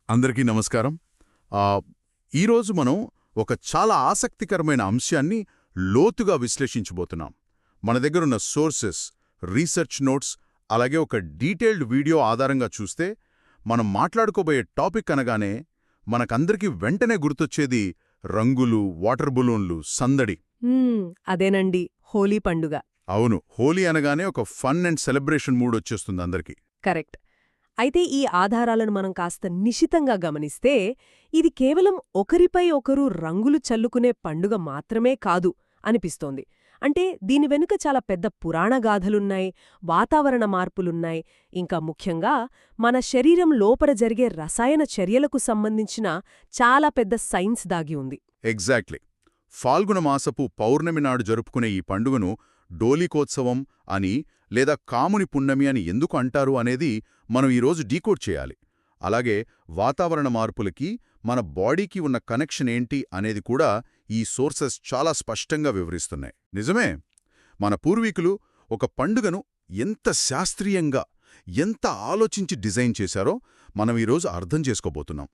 అందరికీ నమస్కారం. ఈరోజు మనం ఒక చాలా ఆసక్తికరమైన అంశాన్ని లోతుగా విశ్లేషించబోతున్నాం. మన దగ్గరున్న సోర్సెస్, రీసెర్చ్ నోట్స్, అలాగే ఒక డీటెయిల్డ్ వీడియో ఆధారంగా చూస్తే మనం మాట్లాడుకోబోయే టాపిక్ అనగానే మనకందరికీ వెంటనే గుర్తొచ్చేది రంగులు, వాటర్ బలూన్లు, సందడి. అదేనండి, హోలీ పండుగ. అవును, హోలీ అనగానే ఒక ఫన్ అండ్ సెలబ్రేషన్ మూడ్ వచ్చేస్తుంది అందరికీ. కరెక్ట్. అయితే ఈ ఆధారాలను మనం కాస్త నిశితంగా గమనిస్తే ఇది కేవలం ఒకరిపై ఒకరు రంగులు చల్లుకునే పండుగ మాత్రమే కాదు అనిపిస్తోంది. అంటే దీని వెనుక చాలా పెద్ద పురాణగాథలున్నాయి, వాతావరణ మార్పులున్నాయి, ఇంకా ముఖ్యంగా మన శరీరం లోపల జరిగే రసాయన చర్యలకు సంబంధించిన చాలా పెద్ద సైన్స్ దాగి ఉంది. ఎగ్జాక్ట్లీ. ఫాల్గుణ మాసపు పౌర్ణమి నాడు జరుపుకునే ఈ పండుగను డోలికోత్సవం అని లేదా కాముని పున్నమి అని ఎందుకు అంటారు అనేది మనం ఈరోజు డీకోడ్ చేయాలి. అలాగే వాతావరణ మార్పులకి మన బాడీకి ఉన్న కనెక్షన్ ఏంటి అనేది కూడా ఈ సోర్సెస్ చాలా స్పష్టంగా వివరిస్తున్నాయి. నిజమే, మన పూర్వీకులు ఒక పండుగను ఎంత శాస్త్రీయంగా, ఎంత ఆలోచించి డిజైన్ చేశారో మనం ఈరోజు అర్థం చేసుకోబోతున్నాం.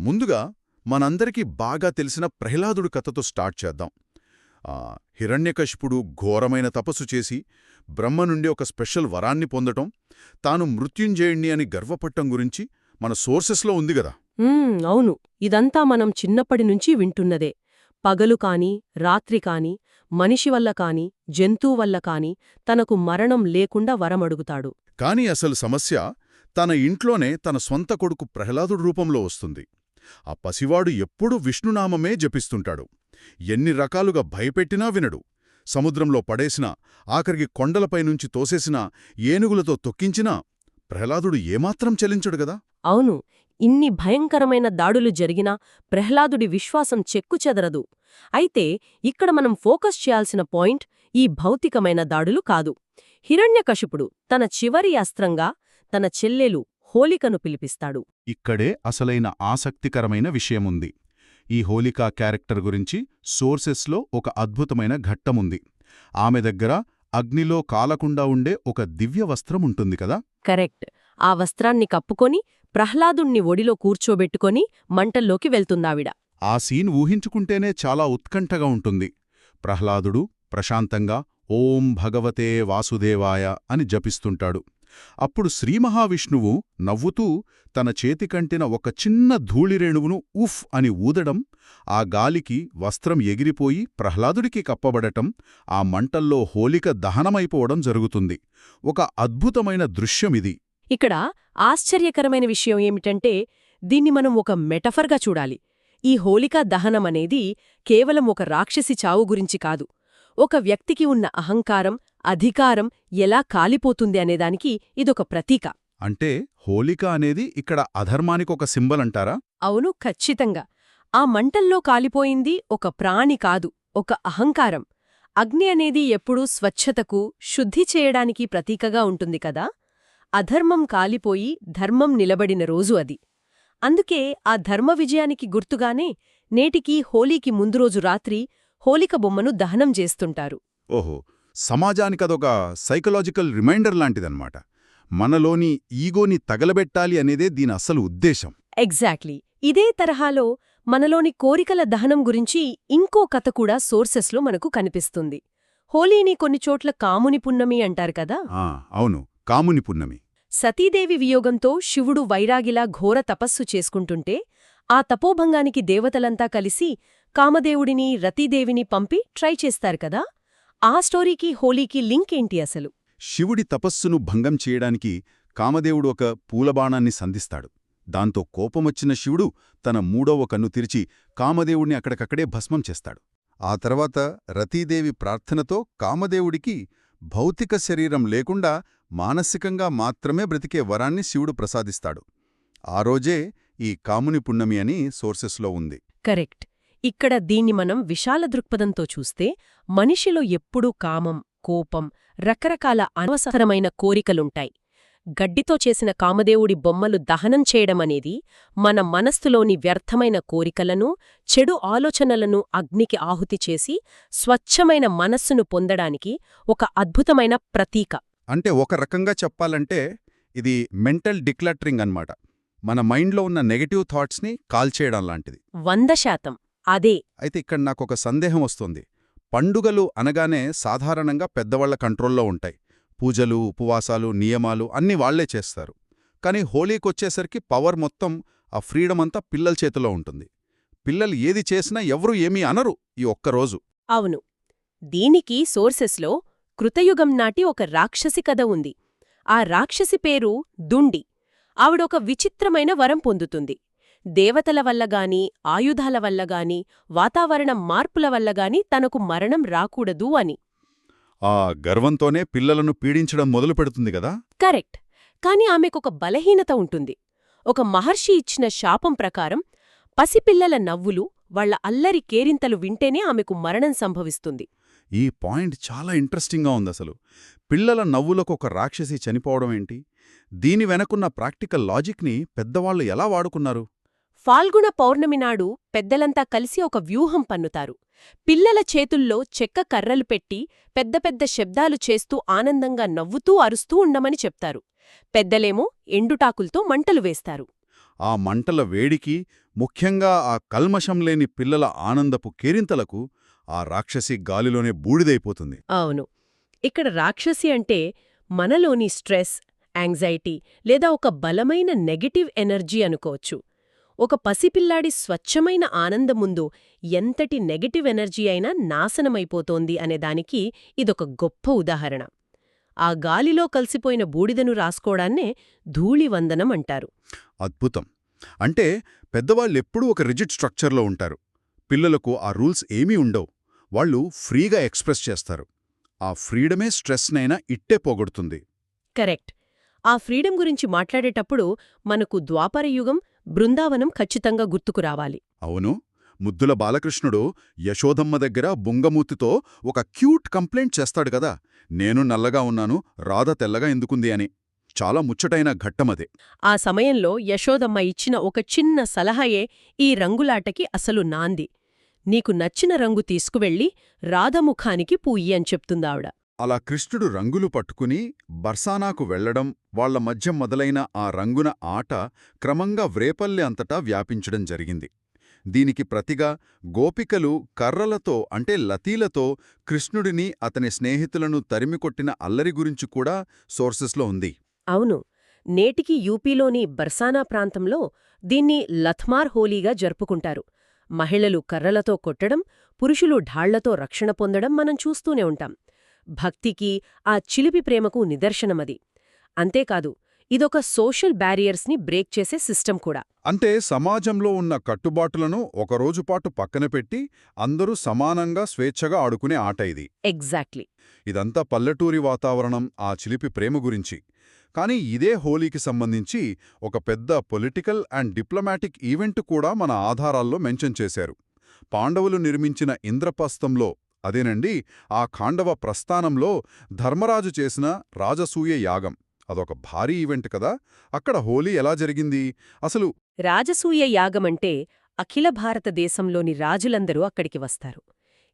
ముందుగా మనందరికీ బాగా తెలిసిన ప్రహ్లాదుడి కథతో స్టార్ట్ చేద్దాం. హిరణ్యకశిపుడు ఘోరమైన తపస్సు చేసి బ్రహ్మ నుండి ఒక స్పెషల్ వరాన్ని పొందటం, తాను మృత్యుంజయుణ్ణి అని గర్వపట్టం గురించి మన సోర్సెస్లో ఉంది గదా. అవును, ఇదంతా మనం చిన్నప్పటి నుంచి వింటున్నదే. పగలు కాని, రాత్రి కాని, మనిషి వల్ల కాని, జంతువు వల్ల కాని తనకు మరణం లేకుండా వరమడుగుతాడు. కాని అసలు సమస్య తన ఇంట్లోనే తన సొంత కొడుకు ప్రహ్లాదుడి రూపంలో వస్తుంది. ఆ పసివాడు ఎప్పుడూ విష్ణునామమే జపిస్తుంటాడు. ఎన్ని రకాలుగా భయపెట్టినా వినడు. సముద్రంలో పడేసినా, ఆఖరికి కొండలపైనుంచి తోసేసినా, ఏనుగులతో తొక్కించినా ప్రహ్లాదుడు ఏమాత్రం చలించడు గదా. అవును, ఇన్ని భయంకరమైన దాడులు జరిగినా ప్రహ్లాదుడి విశ్వాసం చెక్కుచెదరదు. అయితే ఇక్కడ మనం ఫోకస్ చేయాల్సిన పాయింట్ ఈ భౌతికమైన దాడులు కాదు. హిరణ్యకశిపుడు తన చివరి అస్త్రంగా తన చెల్లెలు హోలికను పిలిపిస్తాడు. ఇక్కడే అసలైన ఆసక్తికరమైన విషయముంది. ఈ హోలికా క్యారెక్టర్ గురించి సోర్సెస్లో ఒక అద్భుతమైన ఘట్టముంది. ఆమె దగ్గర అగ్నిలో కాలకుండా ఉండే ఒక దివ్య వస్త్రముంటుంది కదా. కరెక్ట్. ఆ వస్త్రాన్ని కప్పుకొని ప్రహ్లాదుణ్ణి ఒడిలో కూర్చోబెట్టుకొని మంటల్లోకి వెళ్తుందావిడ. ఆ సీన్ ఊహించుకుంటేనే చాలా ఉత్కంఠగా ఉంటుంది. ప్రహ్లాదుడు ప్రశాంతంగా ఓం భగవతే వాసుదేవాయ అని జపిస్తుంటాడు. అప్పుడు శ్రీమహావిష్ణువు నవ్వుతూ తన చేతికంటిన ఒక చిన్న ధూళిరేణువును ఉఫ్ అని ఊదడం, ఆ గాలికి వస్త్రం ఎగిరిపోయి ప్రహ్లాదుడికి కప్పబడటం, ఆ మంటల్లో హోలిక దహనమైపోవడం జరుగుతుంది. ఒక అద్భుతమైన దృశ్యమిది. ఇక్కడ ఆశ్చర్యకరమైన విషయం ఏమిటంటే దీన్ని మనం ఒక మెటఫర్గా చూడాలి. ఈ హోలికా దహనమనేది కేవలం ఒక రాక్షసి చావు గురించి కాదు, ఒక వ్యక్తికి ఉన్న అహంకారం, అధికారం ఎలా కాలిపోతుంది అనేదానికి ఇదొక ప్రతీక. అంటే హోలిక అనేది ఇక్కడ అధర్మానికొక సింబల్ అంటారా? అవును, ఖచ్చితంగా. ఆ మంటల్లో కాలిపోయింది ఒక ప్రాణి కాదు, ఒక అహంకారం. అగ్ని అనేది ఎప్పుడూ స్వచ్ఛతకు, శుద్ధి చేయడానికి ప్రతీకగా ఉంటుంది కదా. అధర్మం కాలిపోయి ధర్మం నిలబడిన రోజు అది. అందుకే ఆ ధర్మ విజయానికి గుర్తుగానే నేటికీ హోలీకి ముందు రోజు రాత్రి హోలిక బొమ్మను దహనం చేస్తుంటారు. ఓహో, సమాజానికదొక సైకలాజికల్ రిమైండర్ లాంటిదన్నమాట. మనలోని ఈగోని తగలబెట్టాలి అనేదే దీని అసలు ఉద్దేశం. ఎగ్జాక్ట్లీ. ఇదే తరహాలో మనలోని కోరికల దహనం గురించి ఇంకో కథ కూడా సోర్సెస్లో మనకు కనిపిస్తుంది. హోలీని కొన్ని చోట్ల కాముని పున్నమి అంటారు కదా. అవును, కాముని పున్నమి. సతీదేవి వియోగంతో శివుడు వైరాగిలా ఘోర తపస్సు చేసుకుంటుంటే ఆ తపోభంగానికి దేవతలంతా కలిసి కామదేవుడిని, రతీదేవిని పంపి ట్రై చేస్తారు కదా. ఆ స్టోరీకి హోలీకి లింక్ ఏంటి అసలు? శివుడి తపస్సును భంగం చేయడానికి కామదేవుడు ఒక పూలబాణాన్ని సంధిస్తాడు. దాంతో కోపమొచ్చిన శివుడు తన మూడవ కన్ను తెరిచి కామదేవుడిని అక్కడికక్కడే భస్మం చేస్తాడు. ఆ తర్వాత రతీదేవి ప్రార్థనతో కామదేవుడికి భౌతిక శరీరం లేకుండా మానసికంగా మాత్రమే బ్రతికే వరాన్ని శివుడు ప్రసాదిస్తాడు. ఆ రోజే ఈ కాముని పున్నమి అని సోర్సెస్లో ఉంది. కరెక్ట్. ఇక్కడ దీన్ని మనం విశాల దృక్పథంతో చూస్తే మనిషిలో ఎప్పుడూ కామం, కోపం, రకరకాల అనవసరమైన కోరికలుంటాయి. గడ్డితో చేసిన కామదేవుడి బొమ్మలు దహనం చేయడమనేది మన మనస్సులోని వ్యర్థమైన కోరికలను, చెడు ఆలోచనలను అగ్నికి ఆహుతి చేసి స్వచ్ఛమైన మనస్సును పొందడానికి ఒక అద్భుతమైన ప్రతీక. అంటే ఒక రకంగా చెప్పాలంటే ఇది మెంటల్ డిక్లటరింగ్ అన్నమాట. మన మైండ్లో ఉన్న నెగటివ్ థాట్స్ని కాల్చేయడం లాంటిది. 100% అదే. అయితే ఇక్కడ నాకొక సందేహం వస్తుంది. పండుగలు అనగానే సాధారణంగా పెద్దవాళ్ల కంట్రోల్లో ఉంటాయి. పూజలు, ఉపవాసాలు, నియమాలు అన్నీ వాళ్లే చేస్తారు. కానీ హోలీకొచ్చేసరికి పవర్ మొత్తం, ఆ ఫ్రీడమ్ అంతా పిల్లల చేతిలో ఉంటుంది. పిల్లలు ఏది చేసినా ఎవరూ ఏమీ అనరు ఈ ఒక్కరోజు. అవును. దీనికి సోర్సెస్లో కృతయుగం నాటి ఒక రాక్షసి కథ ఉంది. ఆ రాక్షసి పేరు దుండి. ఆవిడొక విచిత్రమైన వరం పొందుతుంది. దేవతల వల్లగాని, ఆయుధాల వల్లగాని, వాతావరణం మార్పుల వల్లగాని తనకు మరణం రాకూడదు అని. ఆ గర్వంతోనే పిల్లలను పీడించడం మొదలుపెడుతుంది గదా. కరెక్ట్. కాని ఆమెకొక బలహీనత ఉంటుంది. ఒక మహర్షి ఇచ్చిన శాపం ప్రకారం పసిపిల్లల నవ్వులు, వాళ్ల అల్లరి కేరింతలు వింటేనే ఆమెకు మరణం సంభవిస్తుంది. ఈ పాయింట్ చాలా ఇంట్రెస్టింగ్గా ఉందసలు. పిల్లల నవ్వులకు ఒక రాక్షసి చనిపోవడమేంటి? దీని వెనకున్న ప్రాక్టికల్ లాజిక్ని పెద్దవాళ్లు ఎలా వాడుకున్నారు? ఫాల్గుణ పౌర్ణమి నాడు పెద్దలంతా కలిసి ఒక వ్యూహం పన్నుతారు. పిల్లల చేతుల్లో చెక్క కర్రలు పెట్టి పెద్ద పెద్ద శబ్దాలు చేస్తూ ఆనందంగా నవ్వుతూ అరుస్తూ ఉండమని చెప్తారు. పెద్దలేమో ఎండుటాకుల్తో మంటలు వేస్తారు. ఆ మంటల వేడికి, ముఖ్యంగా ఆ కల్మషం లేని పిల్లల ఆనందపు కేరింతలకు ఆ రాక్షసి గాలిలోనే బూడిదైపోతుంది. అవును. ఇక్కడ రాక్షసి అంటే మనలోని స్ట్రెస్, యాంగ్జైటీ లేదా ఒక బలమైన నెగటివ్ ఎనర్జీ అనుకోవచ్చు. ఒక పసిపిల్లాడి స్వచ్ఛమైన ఆనందం ముందు ఎంతటి నెగటివ్ ఎనర్జీ అయినా నాశనమైపోతోంది అనేదానికి ఇదొక గొప్ప ఉదాహరణ. ఆ గాలిలో కలిసిపోయిన బూడిదను రాసుకోడాన్నే ధూళివందనం అంటారు. అద్భుతం. అంటే పెద్దవాళ్ళెప్పుడూ ఒక రిజిడ్ స్ట్రక్చర్లో ఉంటారు. పిల్లలకు ఆ రూల్స్ ఏమీ ఉండవు. వాళ్ళు ఫ్రీగా ఎక్స్ప్రెస్ చేస్తారు. ఆ ఫ్రీడమే స్ట్రెస్నైనా ఇట్టే పోగొడుతుంది. కరెక్ట్. ఆ ఫ్రీడమ్ గురించి మాట్లాడేటప్పుడు మనకు ద్వాపరయుగం, బృందావనం ఖచ్చితంగా గుర్తుకు రావాలి. అవును. ముద్దుల బాలకృష్ణుడు యశోదమ్మ దగ్గర బుంగమూతితో ఒక క్యూట్ కంప్లైంట్ చేస్తాడు గదా, నేను నల్లగా ఉన్నాను, రాధ తెల్లగా ఎందుకుంది అని. చాలా ముచ్చటైన ఘట్టమదే. ఆ సమయంలో యశోదమ్మ ఇచ్చిన ఒక చిన్న సలహాయే ఈ రంగులాటకి అసలు నాంది. నీకు నచ్చిన రంగు తీసుకువెళ్ళి రాధముఖానికి పూయి అని చెప్తుందావిడ. అలా కృష్ణుడు రంగులు పట్టుకుని బర్సానాకు వెళ్లడం, వాళ్ల మధ్య మొదలైన ఆ రంగున ఆట క్రమంగా వ్రేపల్లె అంతటా వ్యాపించడం జరిగింది. దీనికి ప్రతిగా గోపికలు కర్రలతో అంటే లతీలతో కృష్ణుడిని, అతని స్నేహితులను తరిమికొట్టిన అల్లరి గురించి కూడా సోర్సెస్లో ఉంది. అవును. నేటికి యూపీలోని బర్సానా ప్రాంతంలో దీన్ని లథ్మార్ హోలీగా జరుపుకుంటారు. మహిళలు కర్రలతో కొట్టడం, పురుషులు ఢాళ్లతో రక్షణ పొందడం మనం చూస్తూనే ఉంటాం. భక్తికి, ఆ చిలిపి ప్రేమకు నిదర్శనమది. అంతేకాదు, ఇదొక సోషల్ బ్యారియర్స్ని బ్రేక్ చేసే సిస్టమ్ కూడా. అంటే సమాజంలో ఉన్న కట్టుబాటులను ఒకరోజుపాటు పక్కన పెట్టి అందరూ సమానంగా స్వేచ్ఛగా ఆడుకునే ఆట ఇది. ఎగ్జాక్ట్లీ. ఇదంతా పల్లెటూరి వాతావరణం, ఆ చిలిపి ప్రేమ గురించి. కానీ ఇదే హోలీకి సంబంధించి ఒక పెద్ద పొలిటికల్ అండ్ డిప్లొమాటిక్ ఈవెంట్ కూడా మన ఆధారాల్లో మెన్షన్ చేశారు. పాండవులు నిర్మించిన ఇంద్రప్రస్థంలో, అదేనండి ఆ ఖాండవ ప్రస్థానంలో ధర్మరాజు చేసిన రాజసూయ యాగం. అదొక భారీ ఈవెంట్ కదా. అక్కడ హోలీ ఎలా జరిగింది అసలు? రాజసూయ యాగమంటే అఖిల భారతదేశంలోని రాజులందరూ అక్కడికి వస్తారు.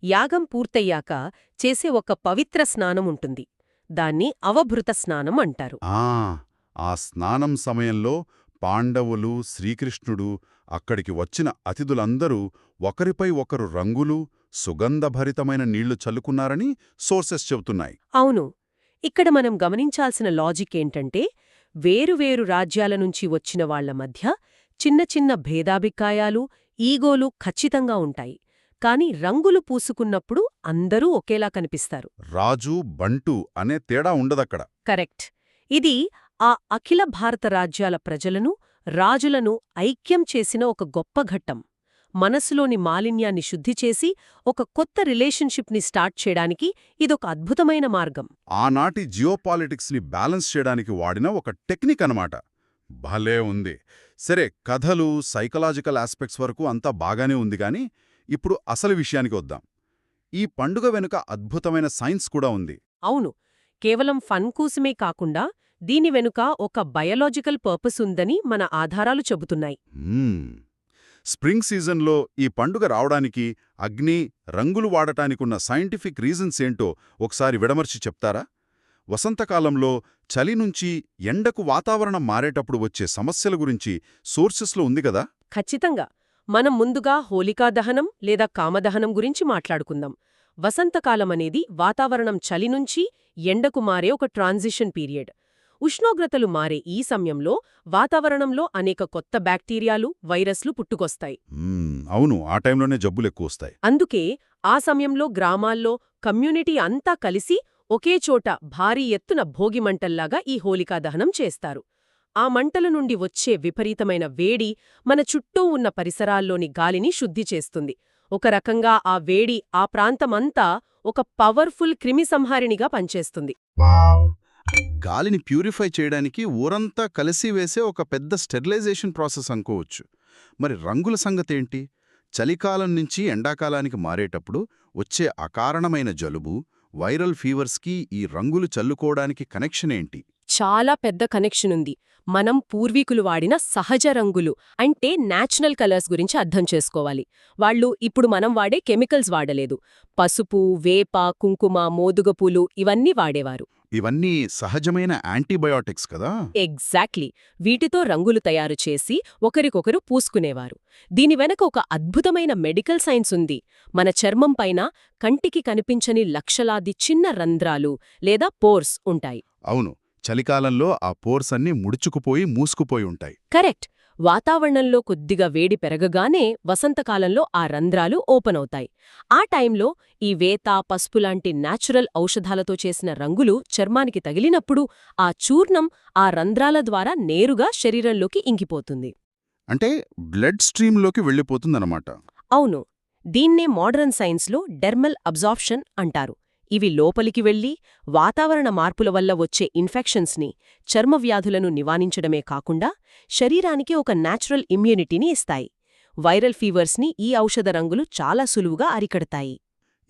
యాగం పూర్తయ్యాక చేసే ఒక పవిత్ర స్నానం ఉంటుంది. దాన్ని అవభృత స్నానం అంటారు. ఆ స్నానం సమయంలో పాండవులు, శ్రీకృష్ణుడు, అక్కడికి వచ్చిన అతిథులందరూ ఒకరిపై ఒకరు రంగులు, సుగంధభరితమైన నీళ్లు చల్లుకున్నారని సోర్సెస్ చెబుతున్నాయి. అవును. ఇక్కడ మనం గమనించాల్సిన లాజిక్ ఏంటంటే, వేరువేరు రాజ్యాల నుంచి వచ్చిన వాళ్ల మధ్య చిన్న చిన్న భేదాభిప్రాయాలు, ఈగోలు ఖచ్చితంగా ఉంటాయి. కాని రంగులు పూసుకున్నప్పుడు అందరూ ఒకేలా కనిపిస్తారు. రాజు, బంటు అనే తేడా ఉండదక్కడ. కరెక్ట్. ఇది ఆ అఖిల భారత రాజ్యాల ప్రజలను, రాజులను ఐక్యం చేసిన ఒక గొప్ప ఘట్టం. మనసులోని మాలిన్యాన్ని శుద్ధి చేసి ఒక కొత్త రిలేషన్షిప్ని స్టార్ట్ చేయడానికి ఇదొక అద్భుతమైన మార్గం. ఆనాటి జియోపాలిటిక్స్ని బ్యాలెన్స్ చేయడానికి వాడిన ఒక టెక్నిక్ అనమాట. భలే ఉంది. సరే, కథలు, సైకలాజికల్ ఆస్పెక్ట్స్ వరకు అంతా బాగానే ఉంది గాని ఇప్పుడు అసలు విషయానికి వద్దాం. ఈ పండుగ వెనుక అద్భుతమైన సైన్స్ కూడా ఉంది. అవును. కేవలం ఫన్ కోసమే కాకుండా దీని వెనుక ఒక బయలాజికల్ పర్పస్ ఉందని మన ఆధారాలు చెబుతున్నాయి. స్ప్రింగ్ సీజన్లో ఈ పండుగ రావడానికి అగ్ని, రంగులు వాడటానికున్న సైంటిఫిక్ రీజన్స్ ఏంటో ఒకసారి విడమర్చి చెప్తారా? వసంతకాలంలో చలి నుంచి ఎండకు వాతావరణం మారేటప్పుడు వచ్చే సమస్యల గురించి సోర్సెస్లో ఉంది కదా? ఖచ్చితంగా. మనం ముందుగా హోలికా దహనం లేదా కామదహనం గురించి మాట్లాడుకుందాం. వసంతకాలమనేది వాతావరణం చలి నుంచి ఎండకు మారే ఒక ట్రాన్సిషన్ పీరియడ్. ఉష్ణోగ్రతలు మారే ఈ సమయంలో వాతావరణంలో అనేక కొత్త బ్యాక్టీరియాలు, వైరస్లు పుట్టుకొస్తాయి. అవును, ఆ టైంలోనే జబ్బులెక్కువొస్తాయి. అందుకే ఆ సమయంలో గ్రామాల్లో కమ్యూనిటీ అంతా కలిసి ఒకే చోట భారీ ఎత్తున భోగిమంటల్లాగా ఈ హోలికా దహనం చేస్తారు. ఆ మంటల నుండి వచ్చే విపరీతమైన వేడి మన చుట్టూ ఉన్న పరిసరాల్లోని గాలిని శుద్ధి చేస్తుంది. ఒక రకంగా ఆ వేడి ఆ ప్రాంతమంతా ఒక పవర్ఫుల్ క్రిమిసంహారిణిగా పనిచేస్తుంది. గాలిని ప్యూరిఫై చేయడానికి ఊరంతా కలిసి వేసే ఒక పెద్ద స్టెరిలైజేషన్ ప్రాసెస్ అనుకోవచ్చు. మరి రంగుల సంగతేంటి? చలికాలం నుంచి ఎండాకాలానికి మారేటప్పుడు వచ్చే అకారణమైన జలుబు, వైరల్ ఫీవర్స్కి ఈ రంగులు చల్లుకోవడానికి కనెక్షన్ ఏంటి? చాలా పెద్ద కనెక్షన్ ఉంది. మనం పూర్వీకులు వాడిన సహజ రంగులు అంటే నేచురల్ కలర్స్ గురించి అర్థం చేసుకోవాలి. వాళ్ళు ఇప్పుడు మనం వాడే కెమికల్స్ వాడలేదు. పసుపు, వేప, కుంకుమ, మోదుగపూలు ఇవన్నీ వాడేవారు. ఇవన్నీ సహజమైన యాంటీబయాటిక్స్ కదా? ఎగ్జాక్ట్లీ. వీటితో రంగులు తయారు చేసి ఒకరికొకరు పూసుకునేవారు. దీని వెనక ఒక అద్భుతమైన మెడికల్ సైన్స్ ఉంది. మన చర్మం పైన కంటికి కనిపించని లక్షలాది చిన్న రంధ్రాలు లేదా పోర్స్ ఉంటాయి. అవును, చలికాలంలో ఆ పోర్స్ అన్నీ ముడుచుకుపోయి మూసుకుపోయి ఉంటాయి. కరెక్ట్. వాతావరణంలో కొద్దిగా వేడి పెరగగానే వసంతకాలంలో ఆ రంధ్రాలు ఓపెన్ అవుతాయి. ఆ టైంలో ఈ వేత, పసుపులాంటి న్యాచురల్ ఔషధాలతో చేసిన రంగులు చర్మానికి తగిలినప్పుడు ఆ చూర్ణం ఆ రంధ్రాల ద్వారా నేరుగా శరీరంలోకి ఇంకిపోతుంది. అంటే బ్లడ్ స్ట్రీమ్లోకి వెళ్ళిపోతుందన్నమాట. అవును. దీన్నే మోడర్న్ సైన్స్లో డెర్మల్ అబ్జార్ప్షన్ అంటారు. ఇవి లోపలికి వెళ్లి వాతావరణ మార్పుల వల్ల వచ్చే ఇన్ఫెక్షన్స్ని, చర్మవ్యాధులను నివారించడమే కాకుండా శరీరానికి ఒక న్యాచురల్ ఇమ్యూనిటీని ఇస్తాయి. వైరల్ ఫీవర్స్ని ఈ ఔషధ రంగులు చాలా సులువుగా అరికడతాయి.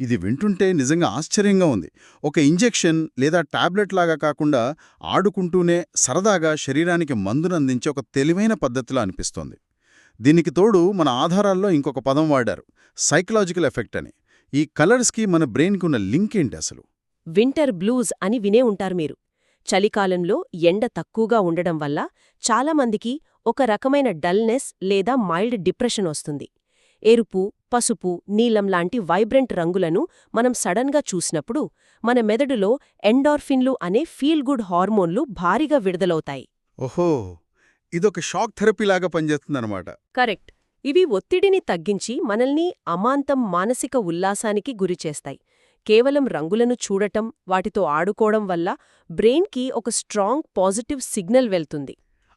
ఇది వింటుంటే నిజంగా ఆశ్చర్యంగా ఉంది. ఒక ఇంజెక్షన్ లేదా టాబ్లెట్ లాగా కాకుండా ఆడుకుంటూనే సరదాగా శరీరానికి మందునందించే ఒక తెలివైన పద్ధతిలా అనిపిస్తోంది. దీనికి తోడు మన ఆధారాల్లో ఇంకొక పదం వాడారు, సైకలాజికల్ ఎఫెక్ట్ అని. ఈ కలర్స్కి మన బ్రెయిన్కి ఉన్న లింక్ ఏంటి అసలు? వింటర్ బ్లూస్ అని వినే ఉంటారు మీరు. చలికాలంలో ఎండ తక్కువగా ఉండడం వల్ల చాలామందికి ఒక రకమైన డల్నెస్ లేదా మైల్డ్ డిప్రెషన్ వస్తుంది. ఎరుపు, పసుపు, నీలం లాంటి వైబ్రెంట్ రంగులను మనం సడన్గా చూసినప్పుడు మన మెదడులో ఎండార్ఫిన్లు అనే ఫీల్ గుడ్ హార్మోన్లు భారీగా విడుదలవుతాయి. ఓహో, ఇదొక షాక్ థెరపీలాగా పనిచేస్తుందన్నమాట. కరెక్ట్. ఇవి ఒత్తిడిని తగ్గించి మనల్ని అమాంతం మానసిక ఉల్లాసానికి గురిచేస్తాయి. కేవలం రంగులను చూడటం, వాటితో ఆడుకోవడం వల్ల బ్రెయిన్కి ఒక స్ట్రాంగ్ పాజిటివ్ సిగ్నల్ వెళ్తుంది.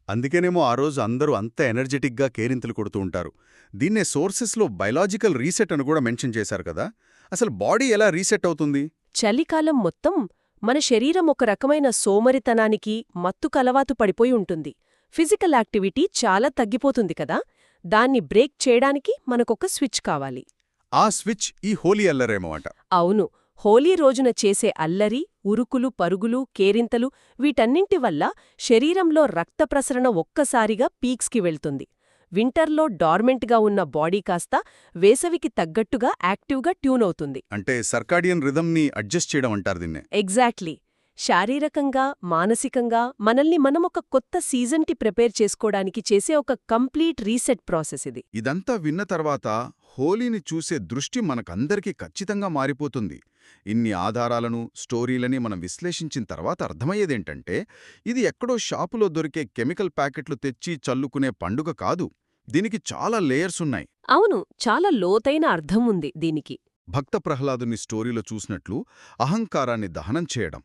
అందుకేనేమో ఆ రోజు అందరూ అంత ఎనర్జెటిక్గా కేరింతలు కొడుతూ ఉంటారు. దీన్నే సోర్సెస్లో బయలాజికల్ రీసెట్ అని కూడా మెన్షన్ చేశారు కదా. అసలు బాడీ ఎలా రీసెట్ అవుతుంది? చలికాలం మొత్తం మన శరీరం ఒక రకమైన సోమరితనానికి, మత్తుకు అలవాటు పడిపోయి ఉంటుంది. ఫిజికల్ యాక్టివిటీ చాలా తగ్గిపోతుంది కదా. దాన్ని బ్రేక్ చేయడానికి మనకొక స్విచ్ కావాలి. ఆ స్విచ్ ఈ హోలీ అల్లరేమోట. అవును. హోలీ రోజున చేసే అల్లరి, ఉరుకులు, పరుగులు, కేరింతలు వీటన్నింటి వల్ల శరీరంలో రక్త ప్రసరణ ఒక్కసారిగా పీక్స్కి వెళ్తుంది. వింటర్లో డార్మెంట్గా ఉన్న బాడీ కాస్త వేసవికి తగ్గట్టుగా యాక్టివ్గా ట్యూన్ అవుతుంది. అంటే సర్కాడియన్ రిథమ్ని అడ్జస్ట్ చేయడం అంటారు దీన్నే. ఎగ్జాక్ట్లీ. శారీరకంగా, మానసికంగా మనల్ని మనం ఒక కొత్త సీజన్కి ప్రిపేర్ చేసుకోవడానికి చేసే ఒక కంప్లీట్ రీసెట్ ప్రాసెస్ ఇది. ఇదంతా విన్న తర్వాత హోలీని చూసే దృష్టి మనకందరికీ ఖచ్చితంగా మారిపోతుంది. ఇన్ని ఆధారాలను, స్టోరీలని మనం విశ్లేషించిన తర్వాత అర్థమయ్యేదేంటంటే, ఇది ఎక్కడో షాపులో దొరికే కెమికల్ ప్యాకెట్లు తెచ్చి చల్లుకునే పండుగ కాదు. దీనికి చాలా లేయర్స్ ఉన్నాయి. అవును, చాలా లోతైన అర్థం ఉంది దీనికి. భక్త ప్రహ్లాదుని స్టోరీలో చూసినట్లు అహంకారాన్ని దహనం చేయడం,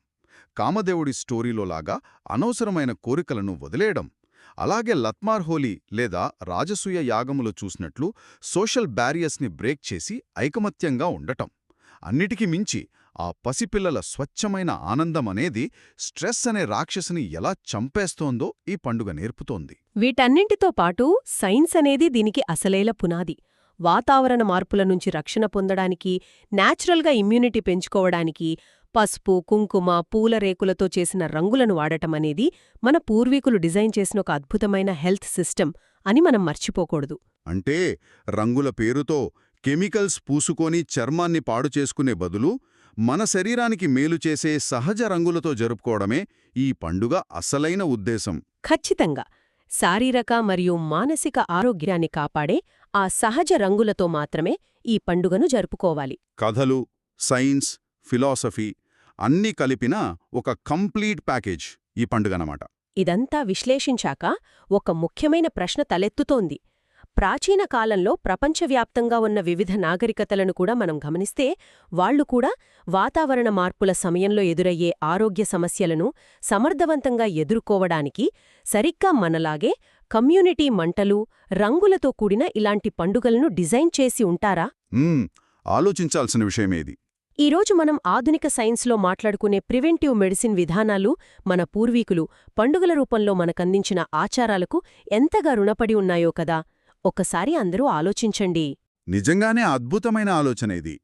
కామదేవుడి స్టోరీలోలాగా అనవసరమైన కోరికలను వదిలేయడం, అలాగే లత్మార్ హోలీ లేదా రాజసూయ యాగములో చూసినట్లు సోషల్ బ్యారియర్స్ని బ్రేక్ చేసి ఐకమత్యంగా ఉండటం. అన్నిటికీ మించి ఆ పసిపిల్లల స్వచ్ఛమైన ఆనందమనేది స్ట్రెస్ అనే రాక్షసుని ఎలా చంపేస్తోందో ఈ పండుగ నేర్పుతోంది. వీటన్నింటితో పాటు సైన్స్ అనేది దీనికి అసలైన పునాది. వాతావరణ మార్పుల నుంచి రక్షణ పొందడానికి, న్యాచురల్గా ఇమ్యూనిటీ పెంచుకోవడానికి పసుపు, కుంకుమ, పూల రేకులతో చేసిన రంగులను వాడటమనేది మన పూర్వీకులు డిజైన్ చేసిన ఒక అద్భుతమైన హెల్త్ సిస్టమ్ అని మనం మర్చిపోకూడదు. అంటే రంగుల పేరుతో కెమికల్స్ పూసుకొని చర్మాన్ని పాడు చేసుకునే బదులు మన శరీరానికి మేలు చేసే సహజ రంగులతో జరుపుకోవడమే ఈ పండుగ అసలైన ఉద్దేశం. ఖచ్చితంగా శారీరక మరియు మానసిక ఆరోగ్యాన్ని కాపాడే ఆ సహజ రంగులతో మాత్రమే ఈ పండుగను జరుపుకోవాలి. కథలు, సైన్స్, ఫిలాసఫీ అన్నీ కలిపిన ఒక కంప్లీట్ ప్యాకేజ్ ఈ పండుగనమాట. ఇదంతా విశ్లేషించాక ఒక ముఖ్యమైన ప్రశ్న తలెత్తుతోంది. ప్రాచీన కాలంలో ప్రపంచవ్యాప్తంగా ఉన్న వివిధ నాగరికతలను కూడా మనం గమనిస్తే వాళ్లు కూడా వాతావరణ మార్పుల సమయంలో ఎదురయ్యే ఆరోగ్య సమస్యలను సమర్థవంతంగా ఎదుర్కోవడానికి సరిగ్గా మనలాగే కమ్యూనిటీ మంటలు, రంగులతో కూడిన ఇలాంటి పండుగలను డిజైన్ చేసి ఉంటారా? ఆలోచించాల్సిన విషయమేది. ఈరోజు మనం ఆధునిక సైన్స్లో మాట్లాడుకునే ప్రివెంటివ్ మెడిసిన్ విధానాలు మన పూర్వీకులు పండుగల రూపంలో మనకందించిన ఆచారాలకు ఎంతగా రుణపడి ఉన్నాయో కదా. ఒక్కసారి అందరూ ఆలోచించండి. నిజంగానే అద్భుతమైన ఆలోచన ఇది.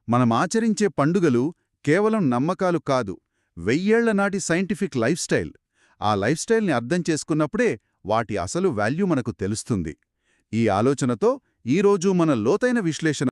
మనం ఆచరించే పండుగలు కేవలం నమ్మకాలు కాదు, వెయ్యేళ్ల నాటి సైంటిఫిక్ లైఫ్ స్టైల్. ఆ లైఫ్ స్టైల్ని అర్థం చేసుకున్నప్పుడే వాటి అసలు వాల్యూ మనకు తెలుస్తుంది. ఈ ఆలోచనతో ఈరోజు మన లోతైన విశ్లేషణ